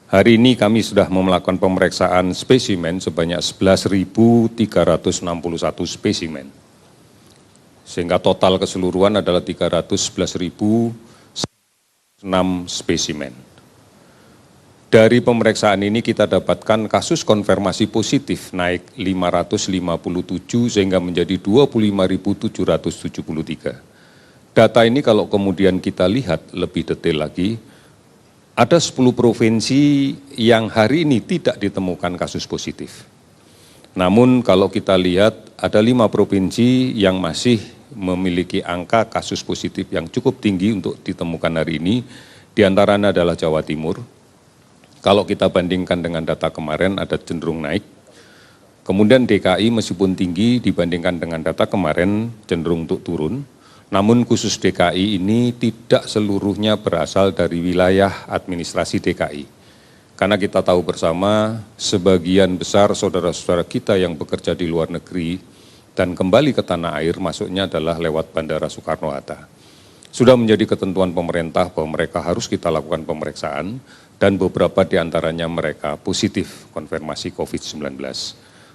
Hari ini kami sudah melakukan pemeriksaan spesimen sebanyak 11.361 spesimen. Sehingga total keseluruhan adalah 311.006 spesimen. Dari pemeriksaan ini kita dapatkan kasus konfirmasi positif naik 557 sehingga menjadi 25.773. Data ini kalau kemudian kita lihat lebih detail lagi, ada 10 provinsi yang hari ini tidak ditemukan kasus positif. Namun kalau kita lihat ada 5 provinsi yang masih memiliki angka kasus positif yang cukup tinggi untuk ditemukan hari ini, di antaranya adalah Jawa Timur. Kalau kita bandingkan dengan data kemarin ada cenderung naik. Kemudian DKI meskipun tinggi dibandingkan dengan data kemarin cenderung untuk turun. Namun khusus DKI ini tidak seluruhnya berasal dari wilayah administrasi DKI. Karena kita tahu bersama sebagian besar saudara-saudara kita yang bekerja di luar negeri dan kembali ke tanah air masuknya adalah lewat Bandara Soekarno-Hatta. Sudah menjadi ketentuan pemerintah bahwa mereka harus kita lakukan pemeriksaan dan beberapa di antaranya mereka positif konfirmasi COVID-19.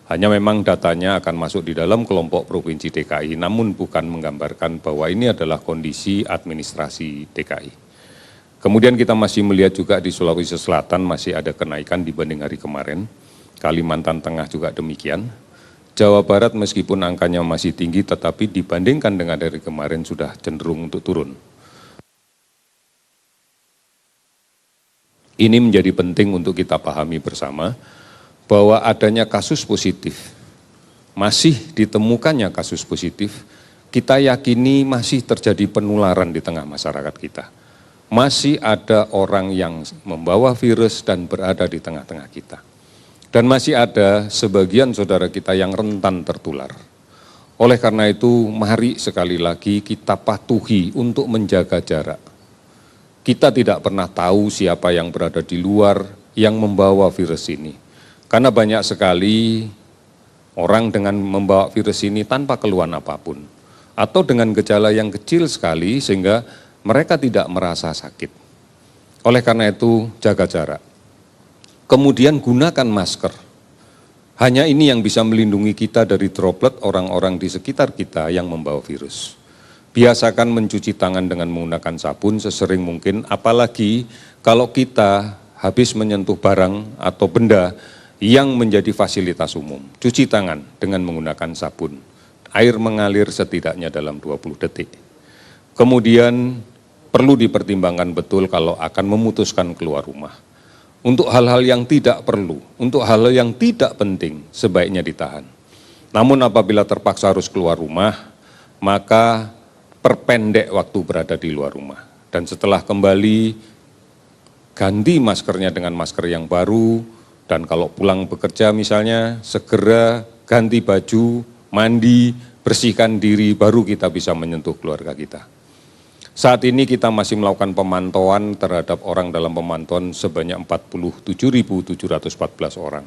Hanya memang datanya akan masuk di dalam kelompok Provinsi DKI, namun bukan menggambarkan bahwa ini adalah kondisi administrasi DKI. Kemudian kita masih melihat juga di Sulawesi Selatan masih ada kenaikan dibanding hari kemarin, Kalimantan Tengah juga demikian. Jawa Barat meskipun angkanya masih tinggi tetapi dibandingkan dengan hari kemarin sudah cenderung untuk turun. Ini menjadi penting untuk kita pahami bersama bahwa adanya kasus positif, masih ditemukannya kasus positif, kita yakini masih terjadi penularan di tengah masyarakat kita. Masih ada orang yang membawa virus dan berada di tengah-tengah kita. Dan masih ada sebagian saudara kita yang rentan tertular. Oleh karena itu, mari sekali lagi kita patuhi untuk menjaga jarak. Kita tidak pernah tahu siapa yang berada di luar yang membawa virus ini. Karena banyak sekali orang dengan membawa virus ini tanpa keluhan apapun. Atau dengan gejala yang kecil sekali sehingga mereka tidak merasa sakit. Oleh karena itu, jaga jarak. Kemudian gunakan masker. Hanya ini yang bisa melindungi kita dari droplet orang-orang di sekitar kita yang membawa virus. Biasakan mencuci tangan dengan menggunakan sabun sesering mungkin, apalagi kalau kita habis menyentuh barang atau benda yang menjadi fasilitas umum. Cuci tangan dengan menggunakan sabun. Air mengalir setidaknya dalam 20 detik. Kemudian perlu dipertimbangkan betul kalau akan memutuskan keluar rumah. Untuk hal-hal yang tidak perlu, untuk hal-hal yang tidak penting, sebaiknya ditahan. Namun apabila terpaksa harus keluar rumah, maka perpendek waktu berada di luar rumah. Dan setelah kembali, ganti maskernya dengan masker yang baru, dan kalau pulang bekerja misalnya, segera ganti baju, mandi, bersihkan diri, baru kita bisa menyentuh keluarga kita. Saat ini kita masih melakukan pemantauan terhadap orang dalam pemantauan sebanyak 47.714 orang.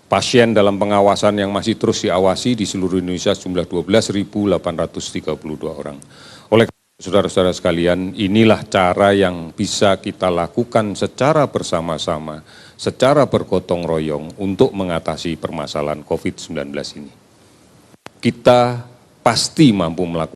Pasien dalam pengawasan yang masih terus diawasi di seluruh Indonesia jumlah 12.832 orang. Oleh saudara-saudara sekalian, inilah cara yang bisa kita lakukan secara bersama-sama, secara bergotong royong untuk mengatasi permasalahan COVID-19 ini. Kita pasti mampu melakukan